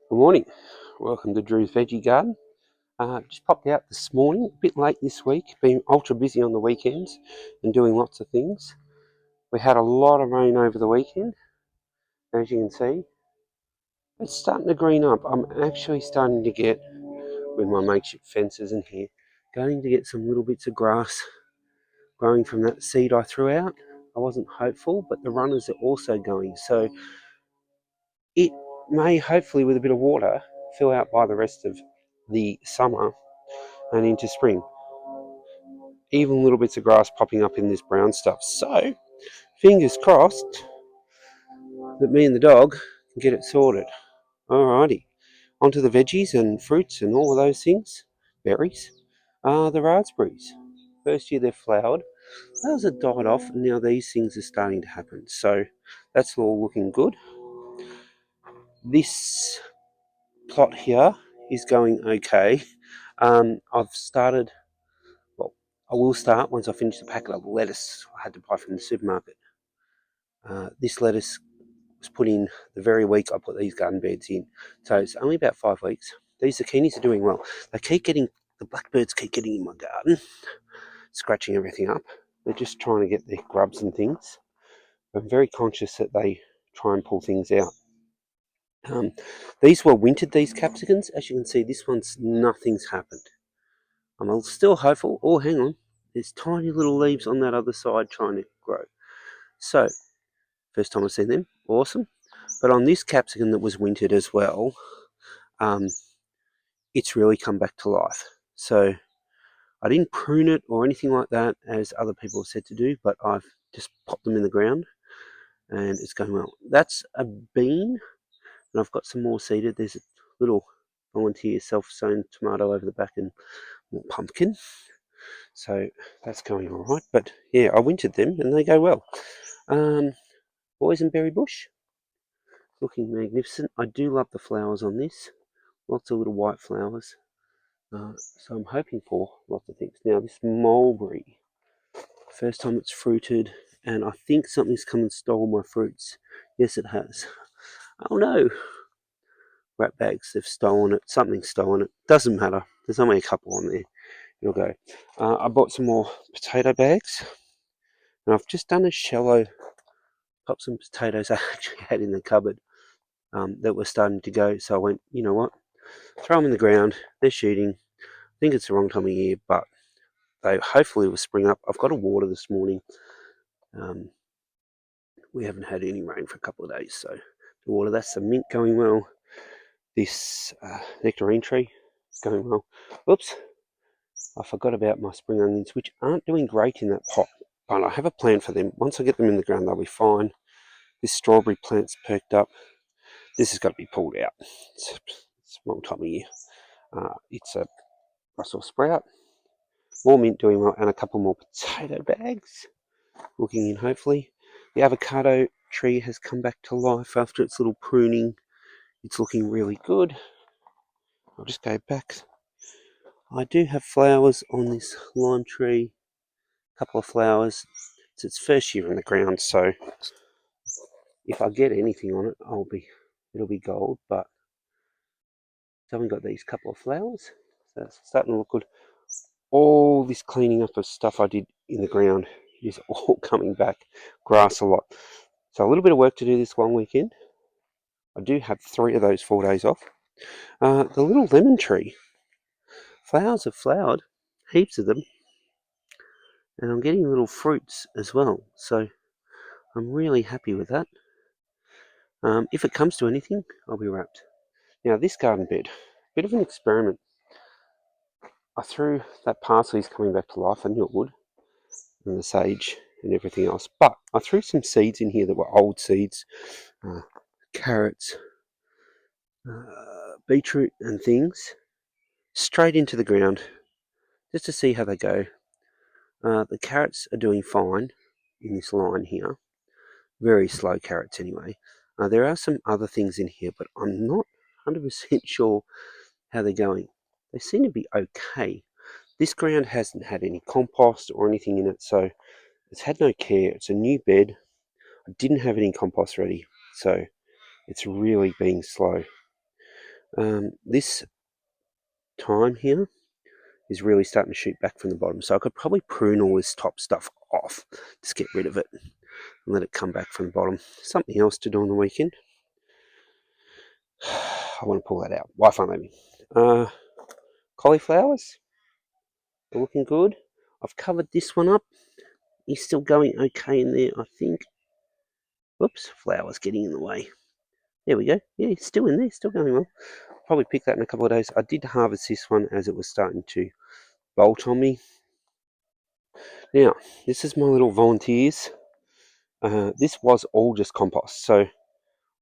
Good morning. Welcome to Drew's Veggie Garden. Just popped out this morning, a bit late this week, been ultra busy on the weekends and doing lots of things. We had a lot of rain over the weekend, as you can see. It's starting to green up. I'm actually starting to get, with my makeshift fences in here, going to get some little bits of grass growing from that seed I threw out. I wasn't hopeful, but the runners are also going. So it may, hopefully with a bit of water, fill out by the rest of the summer and into spring. Even little bits of grass popping up in this brown stuff. So, fingers crossed that me and the dog can get it sorted. Alrighty, onto the veggies and fruits and all of those things. Berries. The raspberries. First year they've flowered. Those have died off, and now these things are starting to happen. So, that's all looking good. This plot here is going okay. I've started, well, I will start once I finish the packet of lettuce I had to buy from the supermarket. This lettuce was put in the very week I put these garden beds in. So it's only about 5 weeks. These zucchinis are doing well. The blackbirds keep getting in my garden, scratching everything up. They're just trying to get their grubs and things. I'm very conscious that they try and pull things out. These were wintered, these capsicums. As you can see, this one's nothing's happened. I'm still hopeful. Oh, hang on. There's tiny little leaves on that other side trying to grow. So, first time I've seen them. Awesome. But on this capsicum that was wintered as well, it's really come back to life. So I didn't prune it or anything like that, as other people have said to do, but I've just popped them in the ground and it's going well. That's a bean, and I've got some more seeded. There's a little volunteer self-sown tomato over the back and more pumpkin. So that's going all right. But yeah, I wintered them and they go well. Boysenberry bush, looking magnificent. I do love the flowers on this. Lots of little white flowers. So I'm hoping for lots of things. Now this mulberry, first time it's fruited, and I think something's come and stole my fruits. Yes, it has. Oh no! Rat bags, they've stolen it. Something's stolen it. Doesn't matter. There's only a couple on there. It'll go. I bought some more potato bags, and I've just done a shallow. Popped some potatoes I actually had in the cupboard that were starting to go. So I went, you know what? Throw them in the ground. They're shooting. I think it's the wrong time of year, but they hopefully will spring up. I've got to water this morning. We haven't had any rain for a couple of days, so the water. That's the mint going well. This nectarine tree is going well. Oops, I forgot about my spring onions, which aren't doing great in that pot, but I have a plan for them. Once I get them in the ground, they'll be fine. This strawberry plant's perked up. This has got to be pulled out. It's the wrong time of year. It's a Brussels sprout. More mint doing well, and a couple more potato bags looking in, hopefully. The avocado tree has come back to life after its little pruning. It's looking really good. I'll just go back. I do have flowers on this lime tree. A couple of flowers. It's its first year in the ground, so if I get anything on it, it'll be gold. But I haven't got these couple of flowers, so it's starting to look good. All this cleaning up of stuff I did in the ground is all coming back. Grass a lot. So a little bit of work to do this long weekend. I do have 3 of those 4 days off. The little lemon tree. Flowers have flowered, heaps of them. And I'm getting little fruits as well. So I'm really happy with that. If it comes to anything, I'll be wrapped. Now this garden bed, bit of an experiment. I threw that parsley's coming back to life. I knew it would. And the sage and everything else. But I threw some seeds in here that were old seeds. Carrots, beetroot and things, straight into the ground just to see how they go. The carrots are doing fine in this line here. Very slow carrots anyway. There are some other things in here, but I'm not 100% sure how they're going. They seem to be okay. This ground hasn't had any compost or anything in it, so it's had no care. It's a new bed. I didn't have any compost ready, so it's really being slow. This thyme here is really starting to shoot back from the bottom, so I could probably prune all this top stuff off, just get rid of it and let it come back from the bottom. Something else to do on the weekend. I want to pull that out. Wi-Fi maybe. Cauliflowers, they're looking good. I've covered this one up. He's still going okay in there, I think. Whoops, flowers getting in the way. There we go. Yeah, he's still in there, still going well. Probably pick that in a couple of days. I did harvest this one as it was starting to bolt on me. Now, this is my little volunteers. This was all just compost, so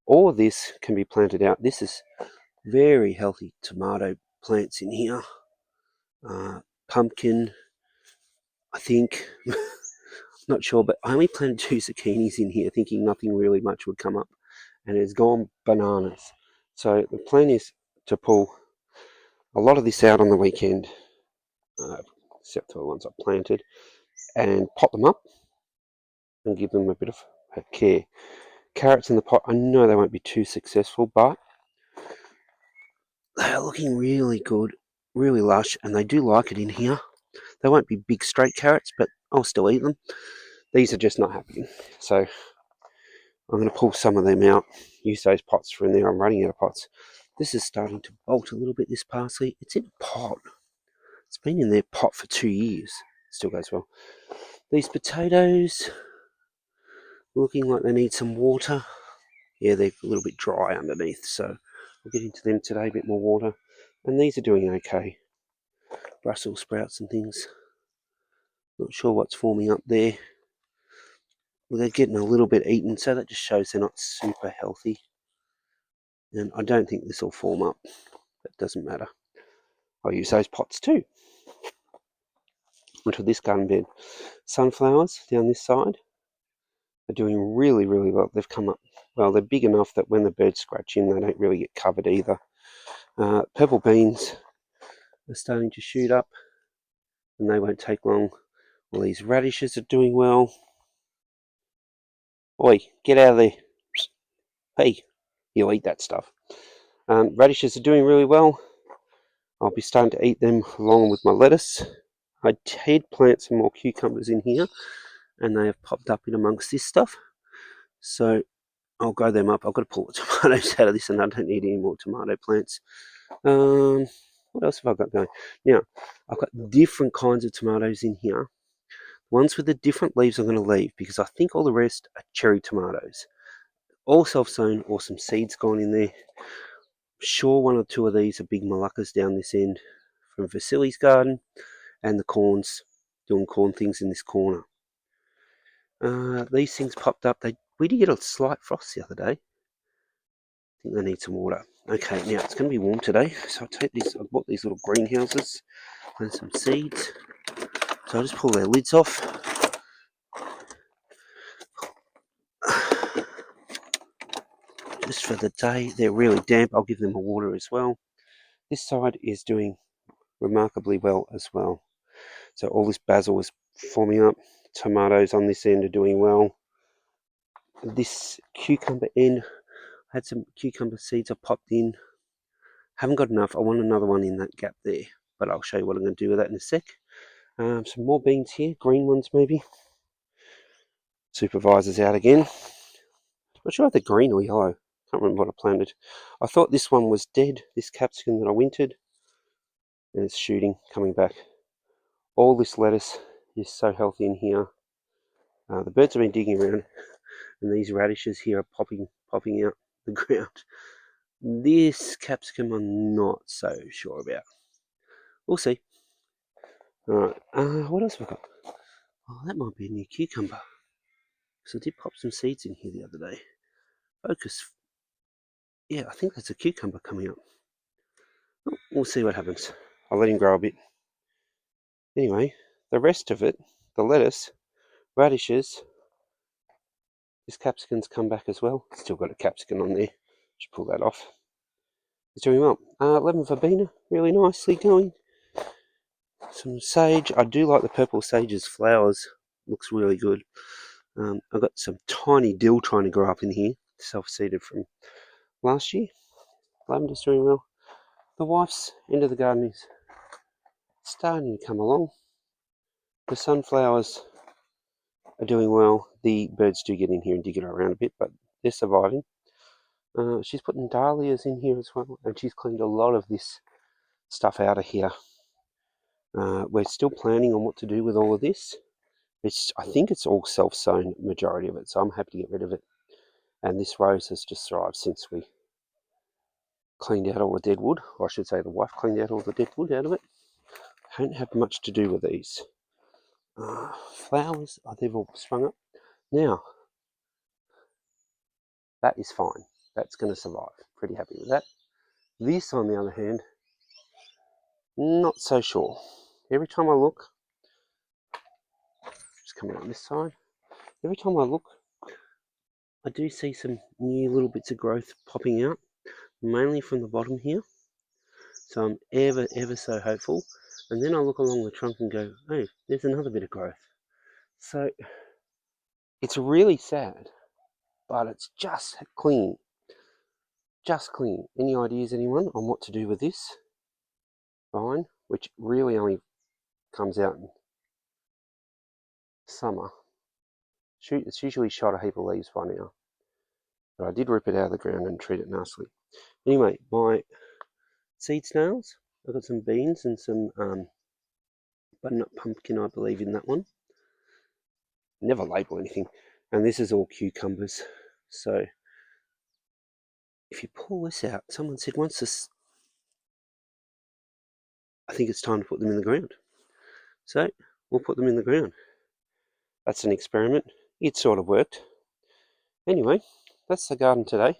all of this can be planted out. This is very healthy tomato plants in here. Pumpkin, I think. Not sure, but I only planted 2 zucchinis in here, thinking nothing really much would come up, and it's gone bananas. So the plan is to pull a lot of this out on the weekend, except for the ones I planted, and pot them up and give them a bit of care. Carrots in the pot, I know they won't be too successful, but they are looking really good, really lush, and they do like it in here. They won't be big straight carrots, but I'll still eat them. These are just not happening, so I'm going to pull some of them out, use those pots for in there. I'm running out of pots. This is starting to bolt a little bit, this parsley. It's in a pot. It's been in their pot for 2 years. Still goes well. These potatoes, looking like they need some water. Yeah, they're a little bit dry underneath, so I'll get into them today, a bit more water. And these are doing okay. Brussels sprouts and things. Not sure what's forming up there. Well, they're getting a little bit eaten, so that just shows they're not super healthy. And I don't think this will form up. That doesn't matter. I'll use those pots too. Onto this garden bed. Sunflowers down this side are doing really, really well. They've come up, well, they're big enough that when the birds scratch in, they don't really get covered either. Purple beans are starting to shoot up, and they won't take long. All these radishes are doing well. Oi, get out of there. Hey, you'll eat that stuff. Radishes are doing really well. I'll be starting to eat them along with my lettuce. I did plant some more cucumbers in here, and they have popped up in amongst this stuff. So I'll grow them up. I've got to pull the tomatoes out of this, and I don't need any more tomato plants. What else have I got going? Now, I've got different kinds of tomatoes in here. Ones with the different leaves I'm going to leave, because I think all the rest are cherry tomatoes. All self-sown or some seeds gone in there. Sure, 1 or 2 of these are big Moluccas down this end from Vasily's garden, and the corns, doing corn things in this corner. These things popped up. We did get a slight frost the other day. I think they need some water. Okay, now it's going to be warm today, so I'll take these. I bought these little greenhouses and some seeds. So I'll just pull their lids off. Just for the day. They're really damp. I'll give them a water as well. This side is doing remarkably well as well. So all this basil is forming up. Tomatoes on this end are doing well. This cucumber end, I had some cucumber seeds I popped in. Haven't got enough. I want another one in that gap there, but I'll show you what I'm going to do with that in a sec. Some more beans here, green ones maybe. Supervisor's out again. Not sure if they're green or yellow. Can't remember what I planted. I thought this one was dead, this capsicum that I wintered, and it's shooting, coming back. All this lettuce is so healthy in here. The birds have been digging around, and these radishes here are popping out the ground. This capsicum I'm not so sure about. We'll see. Alright, what else have I got? Oh, that might be a new cucumber. So I did pop some seeds in here the other day. Focus. Yeah, I think that's a cucumber coming up. We'll see what happens. I'll let him grow a bit. Anyway, the rest of it, the lettuce, radishes, this capsicum's come back as well. Still got a capsicum on there. Should pull that off. It's doing well. Lemon verbena, really nicely going. Some sage. I do like the purple sage's flowers. Looks really good. I've got some tiny dill trying to grow up in here, self-seeded from last year. Lavender's doing well. the wife's end of the garden is starting to come along. The sunflowers are doing well. The birds do get in here and dig it around a bit, but they're surviving. She's putting dahlias in here as well, and she's cleaned a lot of this stuff out of here. We're still planning on what to do with all of this. I think it's all self-sown, majority of it, so I'm happy to get rid of it. And this rose has just thrived since we cleaned out all the dead wood, or I should say the wife cleaned out all the dead wood out of it. I don't have much to do with these. Flowers, they've all sprung up. Now, that is fine. That's going to survive. Pretty happy with that. This, on the other hand, not so sure. Every time I look, just coming on this side, every time I look, I do see some new little bits of growth popping out, mainly from the bottom here. So I'm ever so hopeful. And then I look along the trunk and go, oh, there's another bit of growth. So it's really sad, but it's just clean. Just clean. Any ideas, anyone, on what to do with this vine, which really only comes out in summer? It's usually shot a heap of leaves by now, but I did rip it out of the ground and treat it nicely. Anyway, my seed snails, I've got some beans and some butternut pumpkin, I believe, in that one. Never label anything. And this is all cucumbers. So if you pull this out, someone said once this, I think it's time to put them in the ground. So we'll put them in the ground. That's an experiment. It sort of worked. Anyway, that's the garden today.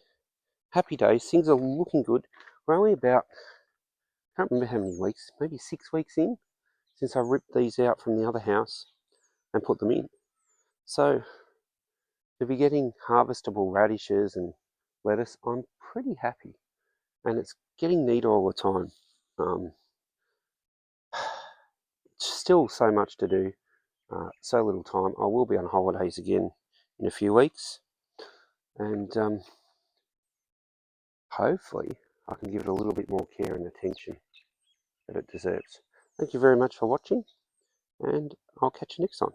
Happy days. Things are looking good. We're only about, I can't remember how many weeks, maybe 6 weeks in, since I ripped these out from the other house and put them in. So to be getting harvestable radishes and lettuce, I'm pretty happy. And it's getting neater all the time. Still so much to do, so little time. I will be on holidays again in a few weeks, and hopefully I can give it a little bit more care and attention that it deserves. Thank you very much for watching, and I'll catch you next time.